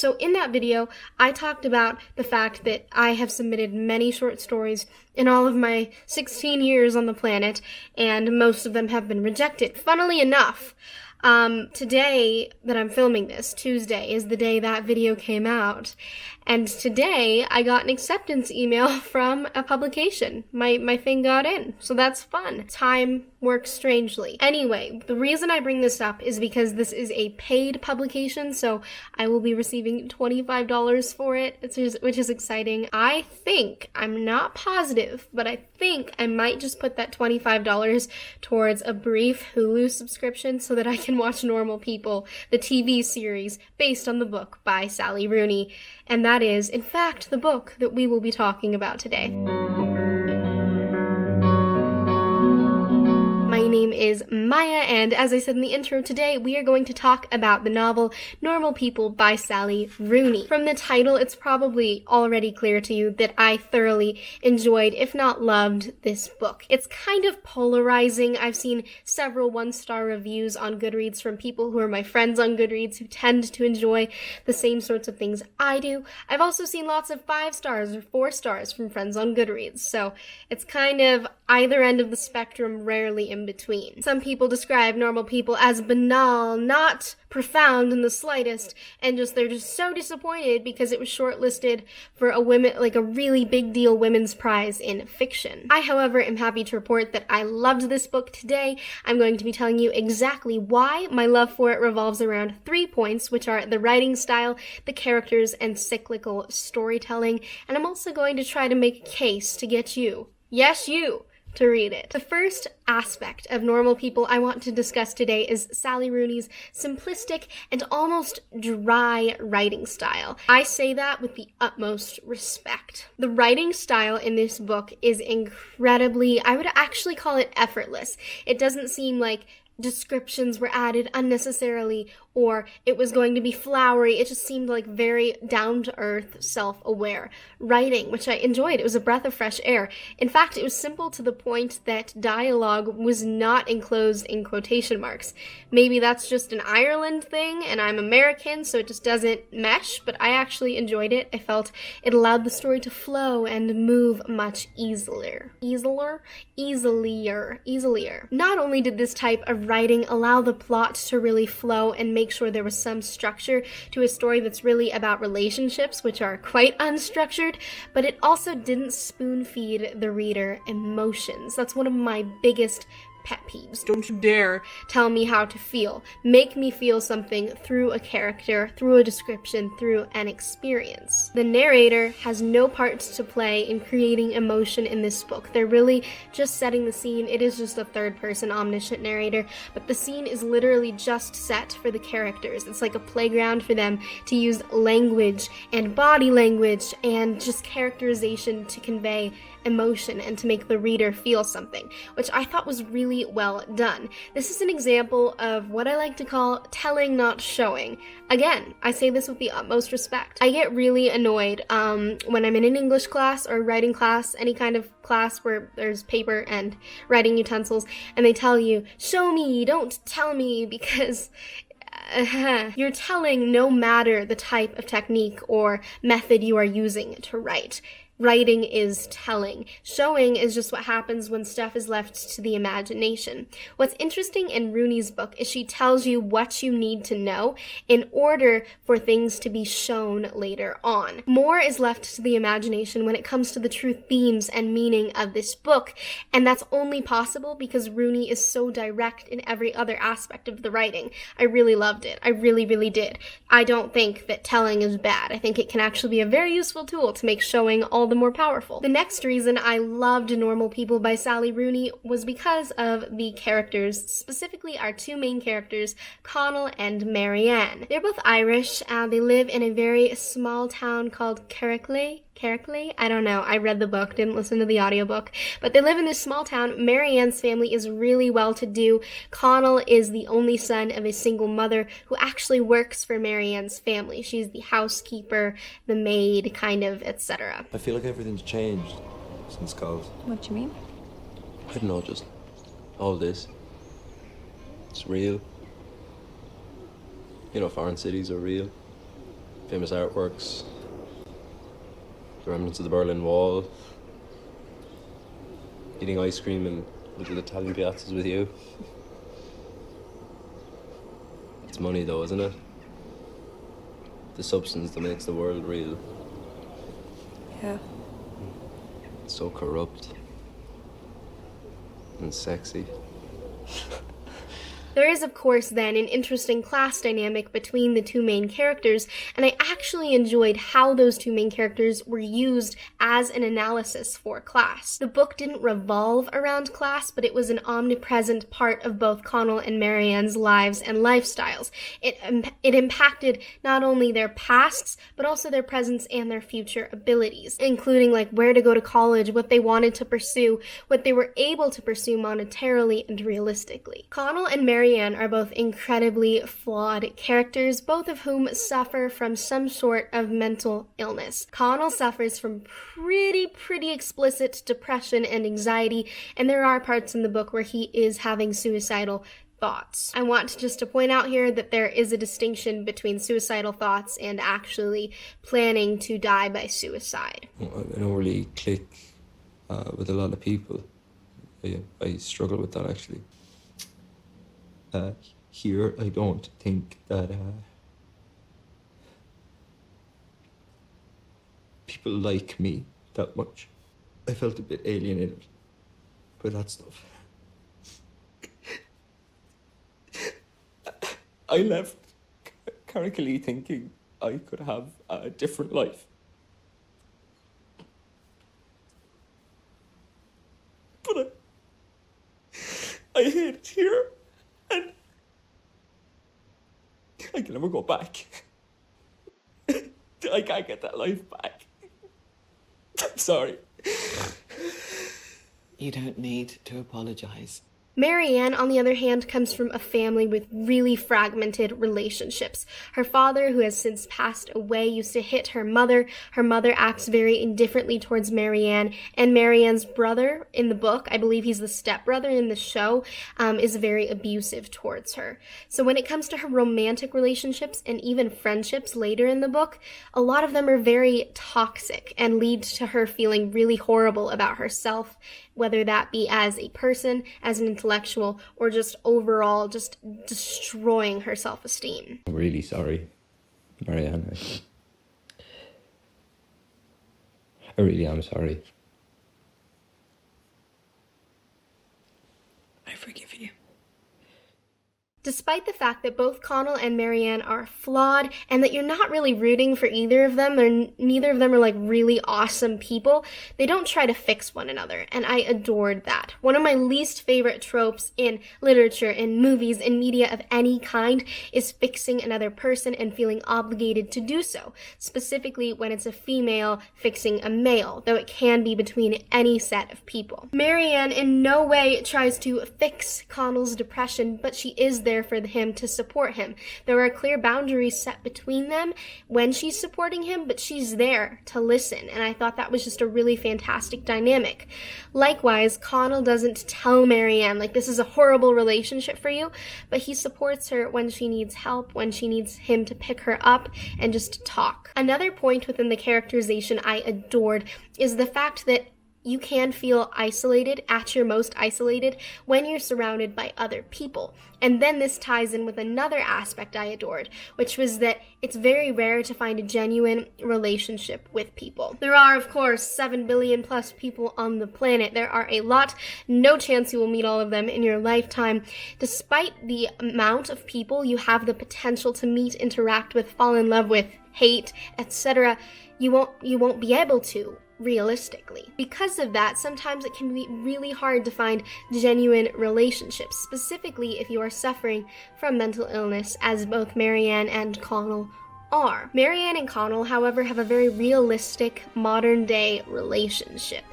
So in that video, I talked about the fact that I have submitted many short stories in all of my 16 years on the planet, and most of them have been rejected. Funnily enough, today that I'm filming this, Tuesday, is the day that video came out. And today, I got an acceptance email from a publication. My thing got in, so that's fun. Time works strangely. Anyway, the reason I bring this up is because this is a paid publication, so I will be receiving $25 for it, which is exciting. I think, I'm not positive, but I think I might just put that $25 towards a brief Hulu subscription so that I can watch Normal People, the TV series based on the book by Sally Rooney. And that is, in fact, the book that we will be talking about today. My name is Maya, and as I said in the intro, today we are going to talk about the novel Normal People by Sally Rooney. From the title, it's probably already clear to you that I thoroughly enjoyed, if not loved, this book. It's kind of polarizing. I've seen several one-star reviews on Goodreads from people who are my friends on Goodreads who tend to enjoy the same sorts of things I do. I've also seen lots of 5 stars or 4 stars from friends on Goodreads, so it's kind of either end of the spectrum, rarely in between. Some people describe Normal People as banal, not profound in the slightest, and they're just so disappointed because it was shortlisted for a really big deal women's prize in fiction. I, however, am happy to report that I loved this book today. I'm going to be telling you exactly why. My love for it revolves around 3 points, which are the writing style, the characters, and cyclical storytelling, and I'm also going to try to make a case to get you, yes, you, to read it. The first aspect of Normal People I want to discuss today is Sally Rooney's simplistic and almost dry writing style. I say that with the utmost respect. The writing style in this book is incredibly, I would actually call it effortless. It doesn't seem like descriptions were added unnecessarily or it was going to be flowery. It just seemed like very down-to-earth, self-aware writing, which I enjoyed. It was a breath of fresh air. In fact, it was simple to the point that dialogue was not enclosed in quotation marks. Maybe that's just an Ireland thing, and I'm American, so it just doesn't mesh, but I actually enjoyed it. I felt it allowed the story to flow and move much easier. Not only did this type of writing allow the plot to really flow and make sure there was some structure to a story that's really about relationships, which are quite unstructured, but it also didn't spoon-feed the reader emotions. That's one of my biggest pet peeves. Don't you dare tell me how to feel. Make me feel something through a character, through a description, through an experience. The narrator has no part to play in creating emotion in this book. They're really just setting the scene. It is just a third-person omniscient narrator, but the scene is literally just set for the characters. It's like a playground for them to use language and body language and just characterization to convey emotion and to make the reader feel something, which I thought was really well done. This is an example of what I like to call telling, not showing. Again, I say this with the utmost respect. I get really annoyed when I'm in an English class or writing class, any kind of class where there's paper and writing utensils, and they tell you, show me, don't tell me, because you're telling no matter the type of technique or method you are using to write. Writing is telling. Showing is just what happens when stuff is left to the imagination. What's interesting in Rooney's book is she tells you what you need to know in order for things to be shown later on. More is left to the imagination when it comes to the true themes and meaning of this book, and that's only possible because Rooney is so direct in every other aspect of the writing. I really loved it. I really, really did. I don't think that telling is bad. I think it can actually be a very useful tool to make showing all the more powerful. The next reason I loved Normal People by Sally Rooney was because of the characters, specifically our 2 main characters, Connell and Marianne. They're both Irish. They live in a very small town called Carricklee? I don't know. I read the book, didn't listen to the audiobook. But they live in this small town. Marianne's family is really well-to-do. Connell is the only son of a single mother who actually works for Marianne's family. She's the housekeeper, the maid, kind of, etc. I feel like everything's changed since college. What do you mean? I don't know, just all this. It's real. You know, foreign cities are real. famous artworks, the remnants of the Berlin Wall, eating ice cream in little Italian piazzas with you. It's money though, isn't it? The substance that makes the world real. Yeah. It's so corrupt and sexy. There is, of course, then an interesting class dynamic between the two main characters, and I actually enjoyed how those two main characters were used as an analysis for class. The book didn't revolve around class, but it was an omnipresent part of both Connell and Marianne's lives and lifestyles. It impacted not only their pasts, but also their presents and their future abilities, including like where to go to college, what they wanted to pursue, what they were able to pursue monetarily and realistically. Connell and Marianne are both incredibly flawed characters, both of whom suffer from some sort of mental illness. Connell suffers from pretty explicit depression and anxiety, and there are parts in the book where he is having suicidal thoughts. I want to point out here that there is a distinction between suicidal thoughts and actually planning to die by suicide. I don't really click with a lot of people. I struggle with that, actually. Here, I don't think that people like me that much. I felt a bit alienated by that stuff. I left Carrickally thinking I could have a different life. But I hate it here. And I can never go back. I can't get that life back. I'm sorry. You don't need to apologize. Marianne, on the other hand, comes from a family with really fragmented relationships. Her father, who has since passed away, used to hit her mother. Her mother acts very indifferently towards Marianne. And Marianne's brother in the book, I believe he's the stepbrother in the show, is very abusive towards her. So when it comes to her romantic relationships and even friendships later in the book, a lot of them are very toxic and lead to her feeling really horrible about herself, whether that be as a person, as an intellectual, or just overall just destroying her self-esteem. I'm really sorry, Marianne. I really am sorry. I forgive you. Despite the fact that both Connell and Marianne are flawed and that you're not really rooting for either of them, or neither of them are like really awesome people, they don't try to fix one another, and I adored that. One of my least favorite tropes in literature, in movies, in media of any kind is fixing another person and feeling obligated to do so, specifically when it's a female fixing a male, though it can be between any set of people. Marianne in no way tries to fix Connell's depression, but she is there for him to support him. There are clear boundaries set between them when she's supporting him, but she's there to listen, and I thought that was just a really fantastic dynamic. Likewise, Connell doesn't tell Marianne, like, this is a horrible relationship for you, but he supports her when she needs help, when she needs him to pick her up and just talk. Another point within the characterization I adored is the fact that you can feel isolated, at your most isolated, when you're surrounded by other people. And then this ties in with another aspect I adored, which was that it's very rare to find a genuine relationship with people. There are, of course, 7 billion plus people on the planet. There are a lot. No chance you will meet all of them in your lifetime. Despite the amount of people you have the potential to meet, interact with, fall in love with, hate, etc., you won't be able to, realistically. Because of that, sometimes it can be really hard to find genuine relationships, specifically if you are suffering from mental illness, as both Marianne and Connell are. Marianne and Connell, however, have a very realistic, modern-day relationship.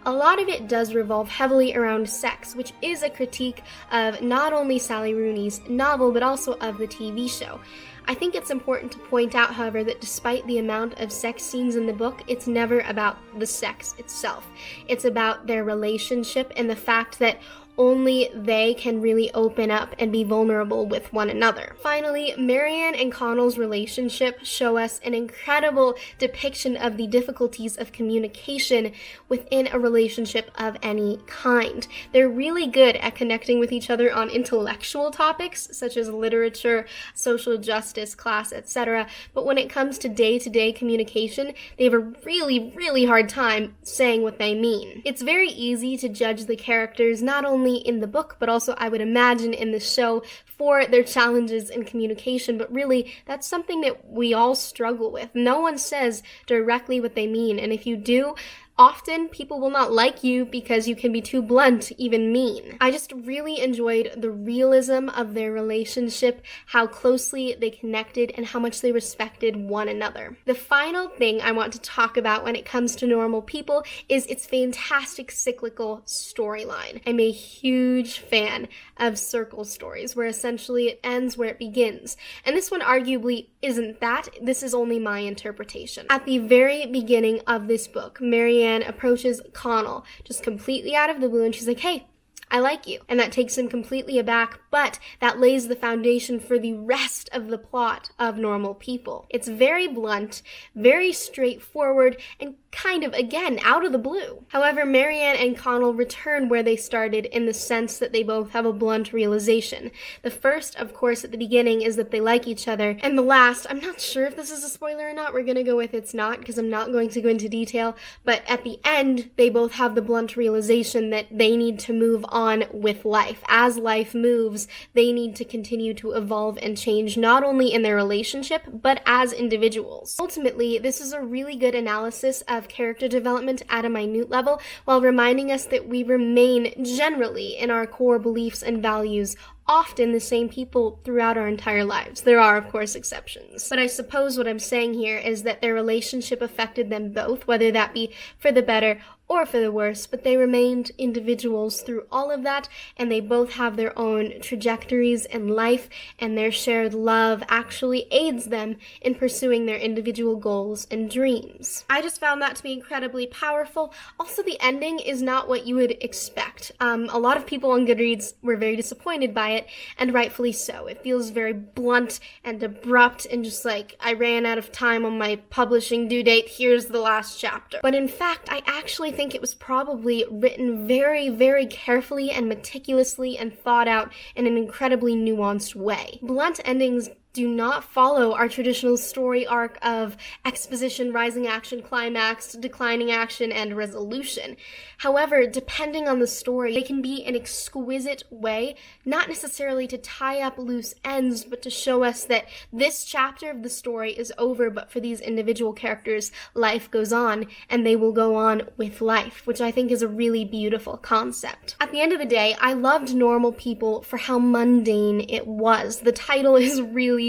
A lot of it does revolve heavily around sex, which is a critique of not only Sally Rooney's novel, but also of the TV show. I think it's important to point out, however, that despite the amount of sex scenes in the book, it's never about the sex itself. It's about their relationship and the fact that only they can really open up and be vulnerable with one another. Finally, Marianne and Connell's relationship show us an incredible depiction of the difficulties of communication within a relationship of any kind. They're really good at connecting with each other on intellectual topics such as literature, social justice, class, etc. But when it comes to day-to-day communication, they have a really hard time saying what they mean. It's very easy to judge the characters not only in the book, but also I would imagine in the show for their challenges in communication, but really that's something that we all struggle with. No one says directly what they mean, and if you do, often people will not like you because you can be too blunt, even mean. I just really enjoyed the realism of their relationship, how closely they connected, and how much they respected one another. The final thing I want to talk about when it comes to Normal People is its fantastic cyclical storyline. I'm a huge fan of circle stories, where essentially it ends where it begins. And this one arguably isn't that. This is only my interpretation. At the very beginning of this book, Marianne approaches Connell just completely out of the blue, and she's like, "Hey, I like you." And that takes him completely aback, but that lays the foundation for the rest of the plot of Normal People. It's very blunt, very straightforward, and kind of, again, out of the blue. However, Marianne and Connell return where they started in the sense that they both have a blunt realization. The first, of course, at the beginning is that they like each other, and the last, I'm not sure if this is a spoiler or not, we're gonna go with it's not, because I'm not going to go into detail, but at the end, they both have the blunt realization that they need to move on with life. As life moves, they need to continue to evolve and change, not only in their relationship, but as individuals. Ultimately, this is a really good analysis of character development at a minute level, while reminding us that we remain generally in our core beliefs and values often the same people throughout our entire lives. There are, of course, exceptions. But I suppose what I'm saying here is that their relationship affected them both, whether that be for the better or for the worse, but they remained individuals through all of that, and they both have their own trajectories in life, and their shared love actually aids them in pursuing their individual goals and dreams. I just found that to be incredibly powerful. Also, the ending is not what you would expect. A lot of people on Goodreads were very disappointed by it, and rightfully so. It feels very blunt and abrupt, and just like, I ran out of time on my publishing due date, here's the last chapter. But in fact, I actually think it was probably written very carefully and meticulously and thought out in an incredibly nuanced way. Blunt endings do not follow our traditional story arc of exposition, rising action, climax, declining action, and resolution. However, depending on the story, they can be an exquisite way, not necessarily to tie up loose ends, but to show us that this chapter of the story is over, but for these individual characters, life goes on, and they will go on with life, which I think is a really beautiful concept. At the end of the day, I loved Normal People for how mundane it was. The title is really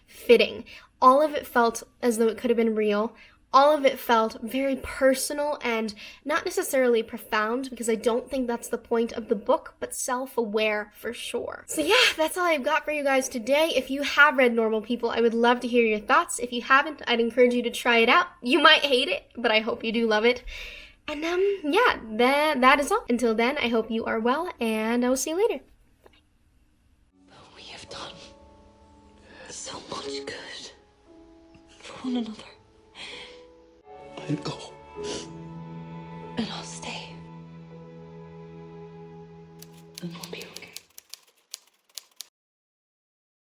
fitting. All of it felt as though it could have been real. All of it felt very personal and not necessarily profound, because I don't think that's the point of the book, but self-aware for sure. So yeah, that's all I've got for you guys today. If you have read Normal People, I would love to hear your thoughts. If you haven't, I'd encourage you to try it out. You might hate it, but I hope you do love it. And yeah, that is all. Until then, I hope you are well, and I will see you later. We have done so much good for one another. I'll go.